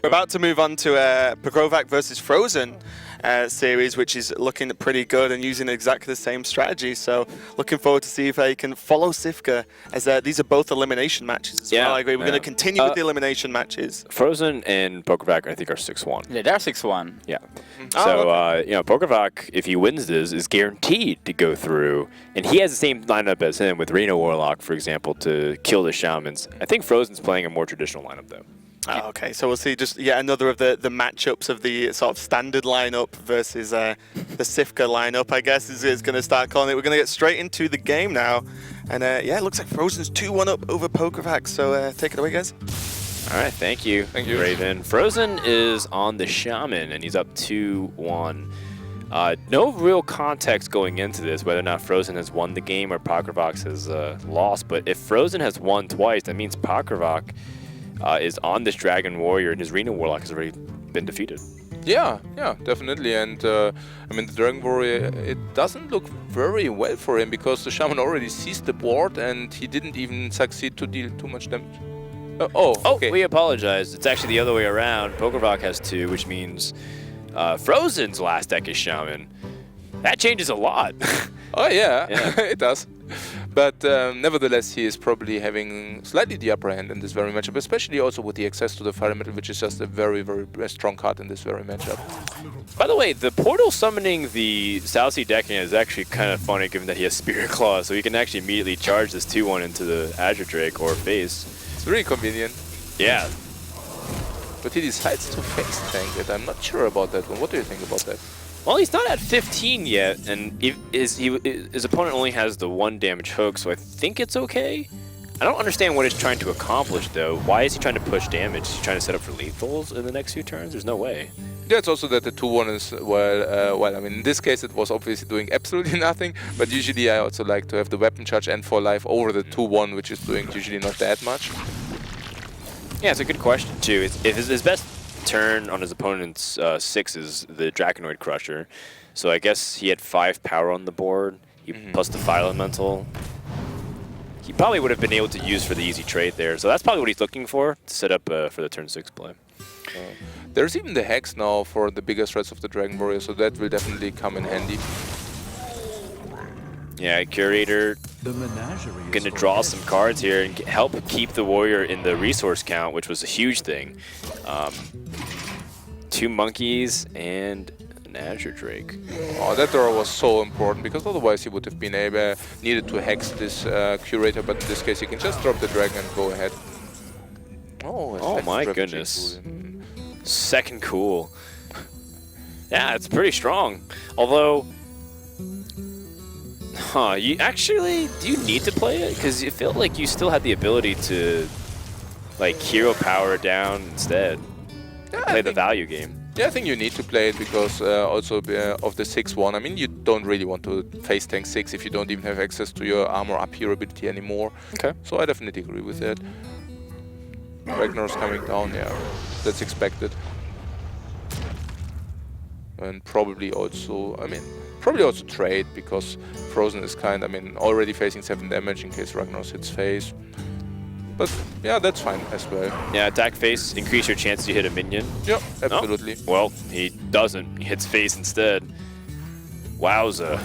We're about to move on to Pokrovac versus Fr0zen series, which is looking pretty good and using exactly the same strategy. So looking forward to see if he can follow Sifka, as these are both elimination matches as well. I agree. We're going to continue with the elimination matches. Fr0zen and Pokrovac, I think, are 6-1. Yeah, they're 6-1. Yeah. So, you know, Pokrovac, if he wins this, is guaranteed to go through. And he has the same lineup as him with Reno Warlock, for example, to kill the Shamans. I think Fr0zen's playing a more traditional lineup, though. Oh, okay, so we'll see just yet another of the matchups of the sort of standard lineup versus the Sifka lineup, I guess, is going to start calling it. We're going to get straight into the game now. And yeah, it looks like Fr0zen's 2-1 up over Pokrovac, so take it away, guys. All right, thank you. Thank you. Fr0zen. Fr0zen is on the Shaman, and he's up 2-1. No real context going into this, whether or not Fr0zen has won the game or Pokrovac has lost. But if Fr0zen has won twice, that means Pokrovac is on this Dragon Warrior, and his Reno Warlock has already been defeated. Yeah, definitely. And I mean, the Dragon Warrior, it doesn't look very well for him because the Shaman already seized the board and he didn't even succeed to deal too much damage. Okay. We apologize. It's actually the other way around. Pokrovac has 2, which means Fr0zen's last deck is Shaman. That changes a lot. Oh yeah. It does. But nevertheless, he is probably having slightly the upper hand in this very matchup, especially also with the access to the Fire Metal, which is just a very, very strong card in this very matchup. By the way, the Portal summoning the South Sea decking is actually kind of funny, given that he has Spirit Claw, so he can actually immediately charge this 2-1 into the Azure Drake or face. It's really convenient. Yeah. But he decides to face tank it. I'm not sure about that one. What do you think about that? Well, he's not at 15 yet, and his opponent only has the 1 damage hook, so I think it's okay. I don't understand what he's trying to accomplish, though. Why is he trying to push damage? Is he trying to set up for lethals in the next few turns? There's no way. Yeah, it's also that the 2-1 is, well, I mean, in this case it was obviously doing absolutely nothing, but usually I also like to have the weapon charge and for life over the 2-1, which is doing usually not that much. Yeah, it's a good question, too. If his best turn on his opponent's 6 is the Draconoid Crusher, so I guess he had 5 power on the board, plus the Fire Elemental. He probably would have been able to use for the easy trade there, so that's probably what he's looking for to set up for the turn 6 play. There's even the Hex now for the bigger threats of the Dragon Warrior, so that will definitely come in handy. Yeah, Curator gonna draw some cards here and help keep the Warrior in the resource count, which was a huge thing. 2 monkeys and an Azure Drake. Oh, that draw was so important because otherwise he would have been needed to hex this Curator, but in this case he can just drop the dragon and go ahead. Oh my goodness. Second cool. Yeah, it's pretty strong. Although, you actually, do you need to play it? Because you feel like you still had the ability to, like, hero power down instead. Yeah, play the value game. Yeah, I think you need to play it because also of the 6-1. I mean, you don't really want to face tank 6 if you don't even have access to your armor up hero ability anymore. Okay. So I definitely agree with that. Ragnar's coming down, yeah, that's expected. And probably also, trade because Fr0zen is already facing 7 damage in case Ragnar hits face. But yeah, that's fine as well. Yeah, attack face, increase your chance to hit a minion. Yeah, absolutely. Oh, well, he doesn't. He hits face instead. Wowza.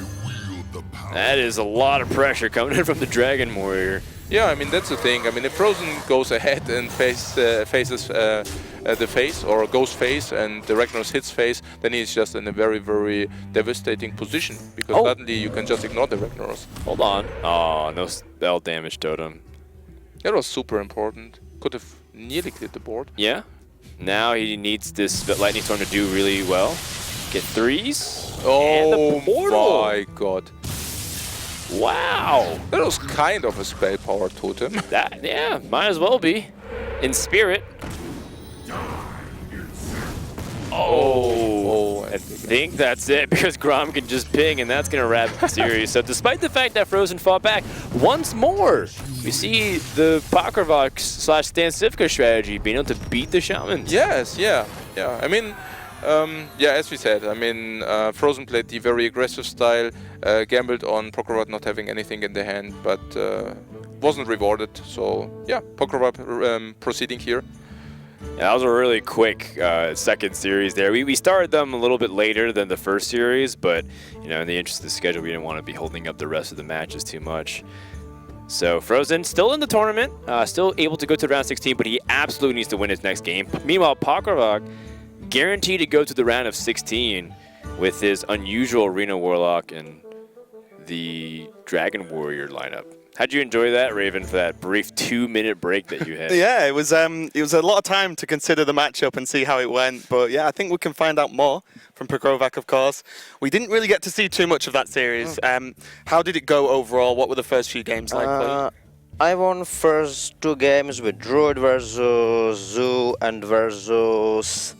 That is a lot of pressure coming in from the Dragon Warrior. Yeah, I mean, that's the thing. I mean, if Fr0zen goes ahead and faces the face or goes face and the Ragnar hits face, then he's just in a very, very devastating position because suddenly you can just ignore the Ragnars. Hold on. Oh, no spell damage totem. That was super important. Could have nearly cleared the board. Yeah. Now he needs this Lightning Storm to do really well. Get 3s. Oh and the portal. My god. Wow. That was kind of a spell power totem. Yeah, might as well be. In spirit. I think that's it because Grom can just ping and that's going to wrap the series. So despite the fact that Fr0zen fought back once more, we see the Pokrovac / Stan Sifka strategy being able to beat the Shamans. Yes, yeah. I mean, as we said, I mean, Fr0zen played the very aggressive style, gambled on Pokrovac not having anything in the hand, but wasn't rewarded. So yeah, Pokrovac proceeding here. Yeah, that was a really quick second series there. We started them a little bit later than the first series, but in the interest of the schedule, we didn't want to be holding up the rest of the matches too much. So Fr0zen still in the tournament, still able to go to round 16, but he absolutely needs to win his next game. Meanwhile, Pokrovac guaranteed to go to the round of 16 with his unusual Arena Warlock and the Dragon Warrior lineup. How'd you enjoy that, Raven, for that brief 2-minute break that you had? Yeah, it was a lot of time to consider the matchup and see how it went. But yeah, I think we can find out more from Pokrovac, of course. We didn't really get to see too much of that series. How did it go overall? What were the first few games like for you? I won first 2 games with Druid versus Zoo and versus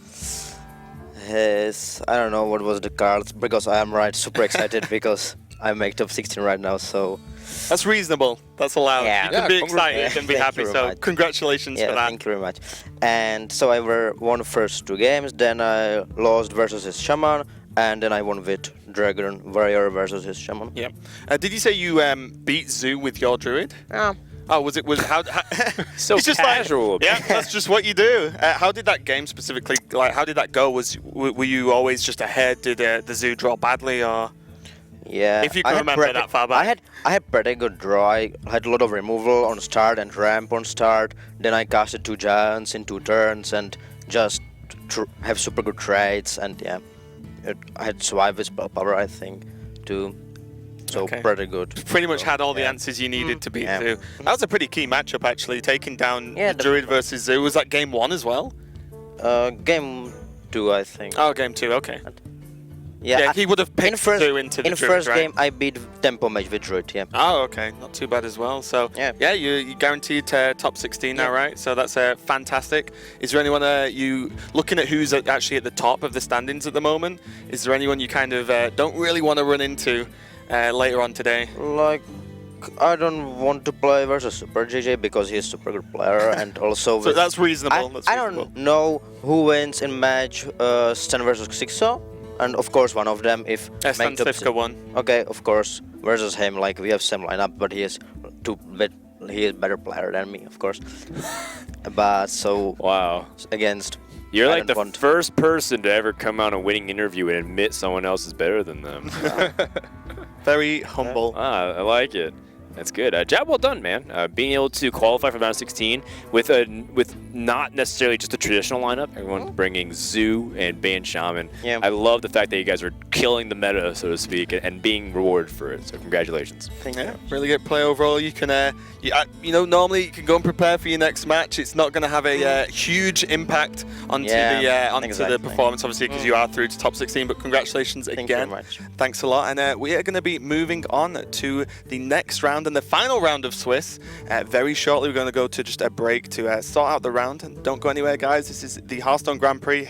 his, I don't know what was the cards, because I am super excited because I make top 16 right now, so... That's reasonable. That's allowed. Yeah. You can be excited and be Thank happy, you very so much. congratulations Yeah, for that. thank you very much. And so I won the first 2 games, then I lost versus his Shaman, and then I won with Dragon Warrior versus his Shaman. Yeah. Did you say you beat Zoo with your Druid? Yeah. Oh, how So it's just casual. Like, yeah, that's just what you do. How did that game specifically, how did that go? Were you always just ahead? Did the Zoo draw badly, or? Yeah, If you can remember that far back. I had pretty good draw. I had a lot of removal on start and ramp on start. Then I casted 2 giants in 2 turns and just have super good trades. And yeah, I had survived with spell power, I think, too. So Okay. pretty good. Pretty much had all the Yeah. answers you needed to beat Yeah. Zoo. That was a pretty key matchup, actually, taking down Yeah, Druid versus Zoo. Was that game 1 as well? Game 2, I think. Oh, game 2, okay. Yeah, Yeah, he would have picked Zoo into the in Druid, first right? game I beat Tempo Mage with Druid, yeah. Oh, okay. Not too bad as well. So, Yeah. you guaranteed top 16 now, Yeah. right? So that's fantastic. Is there anyone you looking at who's actually at the top of the standings at the moment? Is there anyone you kind of don't really want to run into later on today? Like, I don't want to play versus Super JJ because he's a super good player, and also So that's reasonable. That's I reasonable. don't know who wins in match Stan versus Xixo, and of course one of them if Stan Sivka won. Okay, of course versus him, like we have same lineup, but he is better player than me, of course. But so Wow. against You're I like the don't want- first person to ever come out on a winning interview and admit someone else is better than them. Very humble. I like it. That's good. Job well done, man. Being able to qualify for round 16 with not necessarily just a traditional lineup. Everyone bringing Zoo and Ban Shaman. Yeah. I love the fact that you guys are killing the meta, so to speak, and being rewarded for it. So congratulations. Thank Yeah, you. really good play overall. You can, normally you can go and prepare for your next match. It's not going to have a huge impact onto the exactly. performance, obviously, because you are through to top 16. But congratulations Thank you again. very much. Thanks a lot. And we are going to be moving on to the next round and the final round of Swiss. Very shortly, we're going to go to just a break to sort out the round. And don't go anywhere, guys. This is the Hearthstone Grand Prix.